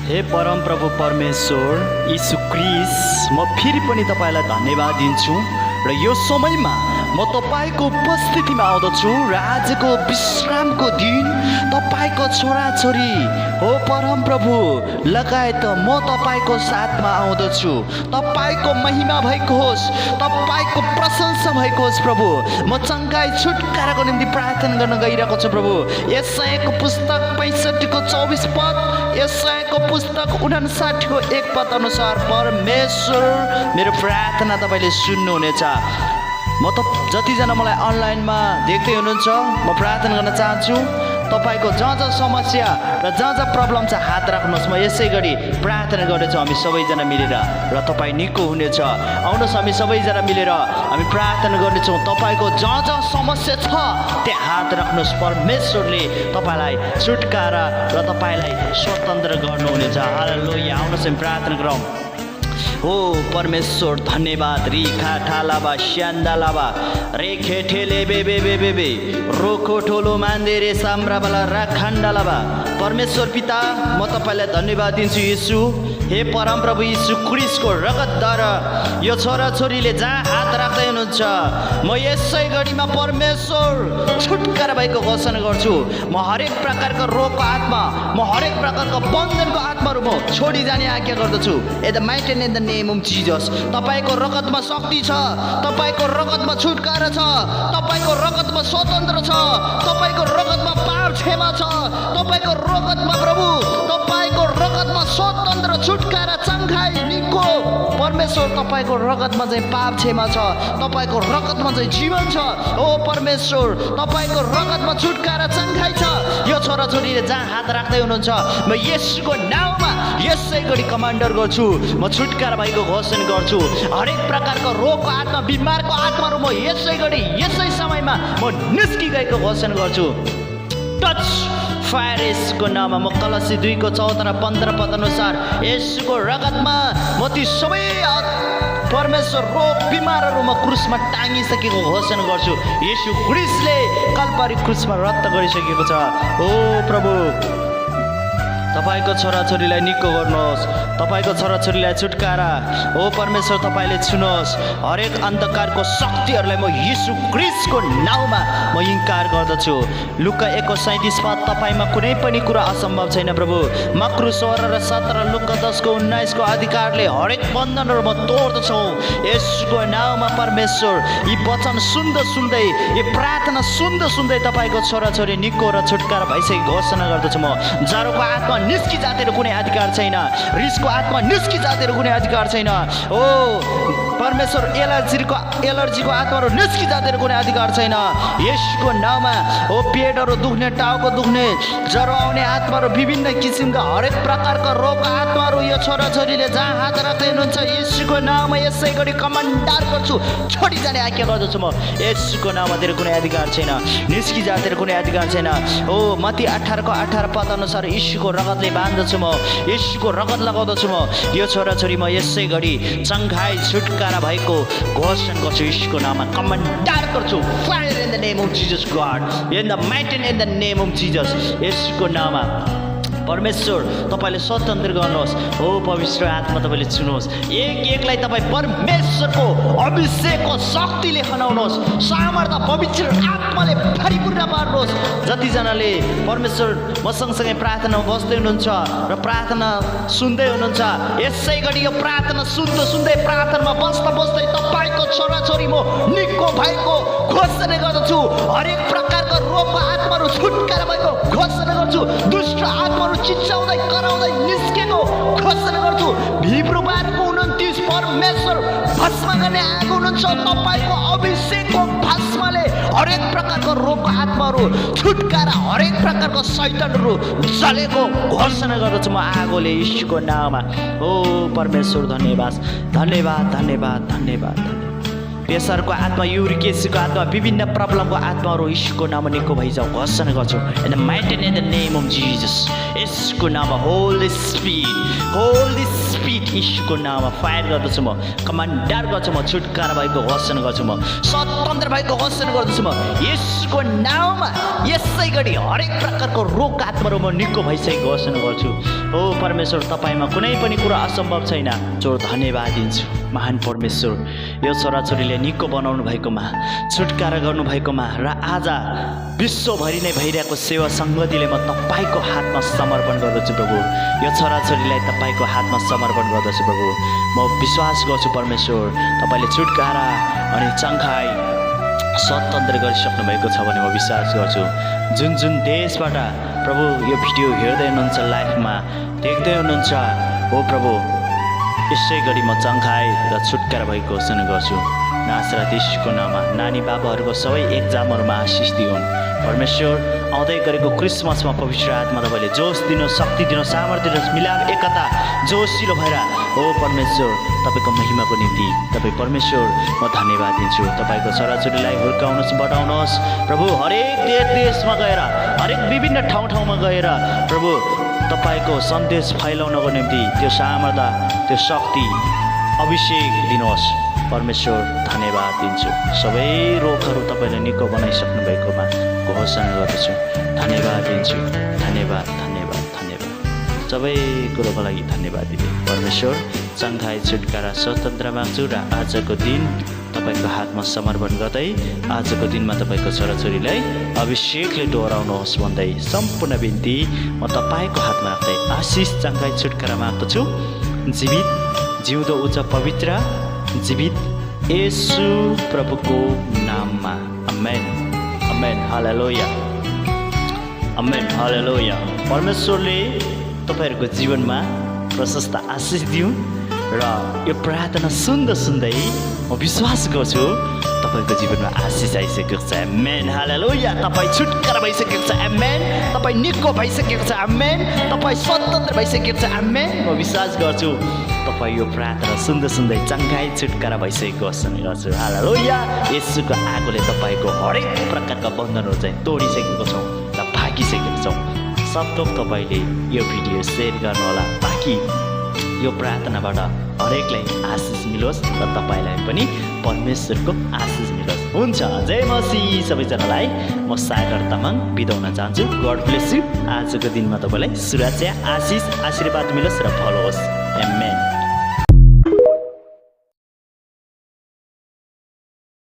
हे परम प्रभु परमेश्वर यीशु ख्रीष्ट, म फेरि पनि तपाईलाई धन्यवाद दिन्छु र यो समयमा म तपाईको उपस्थितिमा आउँदछु र आजको विश्रामको दिन तपाईको छोराछोरी हो परम प्रभु लगायत म तपाईको साथमा आउँदछु। तपाईको महिमा भएको होस्, तपाईको प्रशंसा भएको होस् प्रभु। म चङ्गाई छुटकाराको निम्ति प्रार्थना गर्न गइरहेको छु प्रभु। यशायाको पुस्तक 65 को 24 पद, यशायाको पुस्तक 59 को 1 पद अनुसार परमेश्वर मेरो प्रार्थना तपाईले सुन्नुहुनेछ। म त जतिजना मलाई अनलाइनमा देख्दै हुनुहुन्छ, म प्रार्थना गर्न चाहन्छु तपाईको जहाँ समस्या र जहाँ प्रब्लम छ हात राख्नुहोस्। म यसै गरी प्रार्थना गर्नेछु हामी सबैजना मिलेर र तपाईँ निको हुनेछ। आउनुहोस् हामी सबैजना मिलेर हामी प्रार्थना गर्नेछौँ। तपाईँको जहाँ समस्या छ त्यहाँ हात राख्नुहोस्। परमेश्वरले तपाईँलाई छुटकारा र तपाईँलाई स्वतन्त्र गर्नुहुनेछ। हालेलुया। आउनुहोस् हामी प्रार्थना गरौँ। हो परमेश्वर धन्यवाद। रिखा ठालाबा श्यान्दालाबा रेखे ठेले बे रोखो ठोलो मान्देरे साम्राबाला राखण्डालाबा। परमेश्वर पिता, म तपाईलाई धन्यवाद दिन्छु यीशु। हे परम प्रभु यीशु ख्रीष्टको रगतद्वारा यो छोराछोरीले जहाँ हात राख्दै हुनुहुन्छ, म यसै घडीमा परमेश्वर छुटकारा भएको घोषणा गर्छु। म हरेक प्रकारको रोगको आत्मा, म हरेक प्रकारको बन्धनको आत्माहरू म छोडी जाने आज्ञा गर्दछु। In the mighty name the name of Jesus. तपाईको रगतमा शक्ति छ, तपाईको रगतमा छुटकारा छ, तपाईको रगतमा स्वतन्त्र छ, तपाईको रगतमा पाप क्षमा छ, तपाईको रगतमा प्रभु, तपाईको रगतमा स्वतन्त्र छुटकारा चङ्गाई निको। परमेश्वर तपाईको रगतमा चाहिँ पाप क्षमा छ, तपाईको रगतमा चाहिँ जीवन छ। ओ परमेश्वर तपाईको रगतमा छुटकारा चङ्गाई छ। यो छोराछोरीले जहाँ हात राख्दै हुनुहुन्छ, म येशूको नाममा यसै गरी कमान्डर गर्छु। म छुटकारा भएको घोषणा गर्छु। हरेक प्रकारको रोगको आत्मा, बिमारको आत्माहरू म यसै गरी यसै समयमा म निस्किगएको घोषणा गर्छु। टच फायर यसको नाममा। म कलसी 2 को 14 र 15 पद अनुसार यसको रगतमा म ती सबै परमेश्वर रोग बिमारहरू म क्रुसमा टाँगिसकेको घोषणा गर्छु। येशू ख्रीष्टले कल्परी क्रुसमा रद्द गरिसकेको छ। ओ प्रभु तपाईको छोराछोरीलाई निको गर्नुहोस्, तपाईको छोराछोरीलाई छुटकारा ओ परमेश्वर तपाईले छुनुहोस्। हरेक अन्धकारको शक्तिहरूलाई म येशू ख्रीष्टको नाममा म इन्कार गर्दछु। लुका 1:37 पद, तपाईमा कुनै पनि कुरा असम्भव छैन प्रभु। मक्रु 16 र 17, लुका 10 को 19 को अधिकारले हरेक बन्धनहरू म तोड्दछु येशूको नाममा। परमेश्वर यी वचन सुन्दै यो प्रार्थना सुन्दै तपाईको छोराछोरी निको र छुटकारा भइसकेको घोषणा गर्दछु। म जरोको आत्मा निस्कि जातेर कुनै अधिकार छैन, रिसको आत्मा निस्कि जातेर कुनै अधिकार छैन। ओ परमेश्वर एलर्जीको आत्माहरू निस्कि जातेर कुनै अधिकार छैन येशूको नाममा। ओ पेटहरू दुख्ने, टाउको दुख्ने, ज्वरो आउने आत्माहरू, विभिन्न किसिमका हरेक प्रकारका रोगको आत्माहरू यो छोराछोरीले जहाँ हात राख्दै हुनुहुन्छ येशूको नाममा यसै गरी कमान्डर गर्छु। छोडी जाने आज्ञा गर्दछु। म येशूको नाममा तेरो कुनै अधिकार छैन, निस्कि जातेर कुनै अधिकार छैन। ओ मत्ती 18 को 18 पद अनुसार येशूको रगतले बाँध्दछु। म येशूको रगत लगाउँदछु। म यो छोराछोरी म यसै गरी चङ्गाई छुटकारा भएको घोषणा गर्छु। येशूको नाममा कमान्डर गर्छु। Fire in the name of Jesus God, in the mighty name the name of Jesus. येशूको नाममा परमेश्वर तपाईले स्वतन्त्र गर्नुहोस्। हो पवित्र आत्मा तपाईले छुनुहोस्। एकलाई तपाईँ परमेश्वरको अभिषेकको शक्तिले खनाउनुहोस्। सामर्थ्य पवित्र आत्माले भरिपूर्ण पार्नुहोस्। जतिजनाले परमेश्वर म सँगसँगै प्रार्थनामा बस्दै हुनुहुन्छ र प्रार्थना सुन्दै हुनुहुन्छ, यसै गरी यो प्रार्थना सुन्दै प्रार्थनामा बस्दै तपाईँको छोराछोरी म निको भएको घोषणा गर्दछु। हरेक प्रकारको रोगको आत्माहरू छुटकारा भएको घोषणा गर्छु। दुष्ट आत्माहरू चिच्याउँदै कराउँदै निस्केको घोषणा गर्छु। हिब्रू 12:29 परमेश्वर भस्म गर्ने आगो हुनुहुन्छ। तपाईको अभिषेकको भस्मले हरेक प्रकारको रोगको आत्माहरू छुटकारा, हरेक प्रकारको शैतानहरू जलेको घोषणा गर्दछु म आगोले येशूको नाममा। ओ परमेश्वर धन्यवाद धन्यवाद धन्यवाद धन्यवाद। प्रेसरको आत्मा, युरिक एसिडको आत्मा, विभिन्न प्रब्लमको आत्माहरू येशूको नाममा निको भइजाऊ घोषणा गर्छु। In the mighty name the name of Jesus. येशूको नाममा होली स्पिरिट स्पिड यीशुको नाममा फायर गर्दछु म कमान्डर गर्छु म छुटकारा भएको घोषणा गर्छु म स्वतन्त्र भएको घोषणा गर्दछु म यीशुको नाममा यसै गरी हरेक प्रकारको रोग आत्माहरू म निको भइसकेको घोषणा गर्छु ओ परमेश्वर तपाईँमा कुनै पनि कुरा असम्भव छैन जो धन्यवाद दिन्छु महान परमेश्वर यो छोराछोरीले निको बनाउनु भएकोमा छुटकारा गर्नुभएकोमा र आज विश्वभरि नै भइरहेको सेवा सङ्गतिले म तपाईँको हातमा समर्पण गर्दछु प्रभु यो छोराछोरीलाई तपाईँको हातमा समर्पण गर्दछु प्रभु म विश्वास गर्छु परमेश्वर तपाईँले छुटकारा अनि चङ्खाई स्वतन्त्र गरिसक्नु भएको छ भने म विश्वास गर्छु जुन जुन देशबाट प्रभु यो भिडियो हेर्दै हुनुहुन्छ लाइफमा देख्दै हुनुहुन्छ हो प्रभु यसै गरी म चङ्खाई र छुटकारा भएको घोषणा गर्छु नासरत यीशुको नाममा नानी बाबाहरूको सबै एक्जामहरूमा आशिष दिउन् परमेश्वर आउँदै गरेको क्रिसमसमा पवित्र आत्मा तपाईँले जोस दिनु शक्ति दिनु सामर्थ्य दिनु मिलाप एकता जोसिलो भएर हो परमेश्वर तपाईँको महिमाको निम्ति तपाईँ परमेश्वर म धन्यवाद दिन्छु तपाईँको छोराछोरीलाई हुर्काउनुहोस् बढाउनुहोस् प्रभु हरेक देशमा गएर हरेक विभिन्न ठाउँमा गएर प्रभु तपाईँको सन्देश फैलाउनको निम्ति त्यो सामर्थ्य त्यो शक्ति अभिषेक दिनुहोस् परमेश्वर धन्यवाद दिन्छु सबै रोगहरू तपाईँले निको बनाइसक्नु भएकोमा घोषणा गर्दछु धन्यवाद दिन्छु धन्यवाद धन्यवाद धन्यवाद सबै कुरोको लागि धन्यवाद दिन्छु परमेश्वर चङ्खाई छुटकारा स्वतन्त्र माग्छु र आजको दिन तपाईँको हातमा समर्पण गर्दै आजको दिनमा तपाईँको छोराछोरीलाई अभिषेकले डोहोऱ्याउनुहोस् भन्दै सम्पूर्ण बिन्ती म तपाईँको हातमा राख्दै आशिष चङ्खाई छुटकारा माग्दछु जीवित जिउँदो उच्च पवित्र जीवित येशू प्रभुको नाममा आमेन आमेन हालेलुया आमेन हालेलुया परमेश्वरले तपाईँहरूको जीवनमा प्रशस्त आशिष दिउन् र यो प्रार्थना सुन्दै म विश्वास गर्छु तपाईँको जीवनमा आशिष आइसकेको छ आमेन हालेलुया तपाईँ छुटकारा भइसकेको छ आमेन तपाईँ निको भइसकेको छ आमेन तपाईँ स्वतन्त्र भइसकेको छ आमेन म विश्वास गर्छु तपाईँ यो प्रार्थना सुन्दै चङ्खाई छुटकारा भइसकेको घोषणा गर्छु हालेलुया येशूको आगोले तपाईँको हरेक प्रकारका बन्धनहरू चाहिँ तोडिसकेको छौँ र भागिसकेको छौँ सबथोक तपाईँले यो भिडियो सेयर गर्नुहोला ताकि यो प्रार्थनाबाट हरेकलाई आशिष मिलोस् र तपाईँलाई पनि परमेश्वरको आशिष मिलोस् हुन्छ जय मसी सबैजनालाई म सागर तामाङ बिदा हुन चाहन्छु गड ब्लेस यु आजको दिनमा तपाईँलाई सुरक्षा आशिष आशीर्वाद मिलोस् र फल होस् आमेन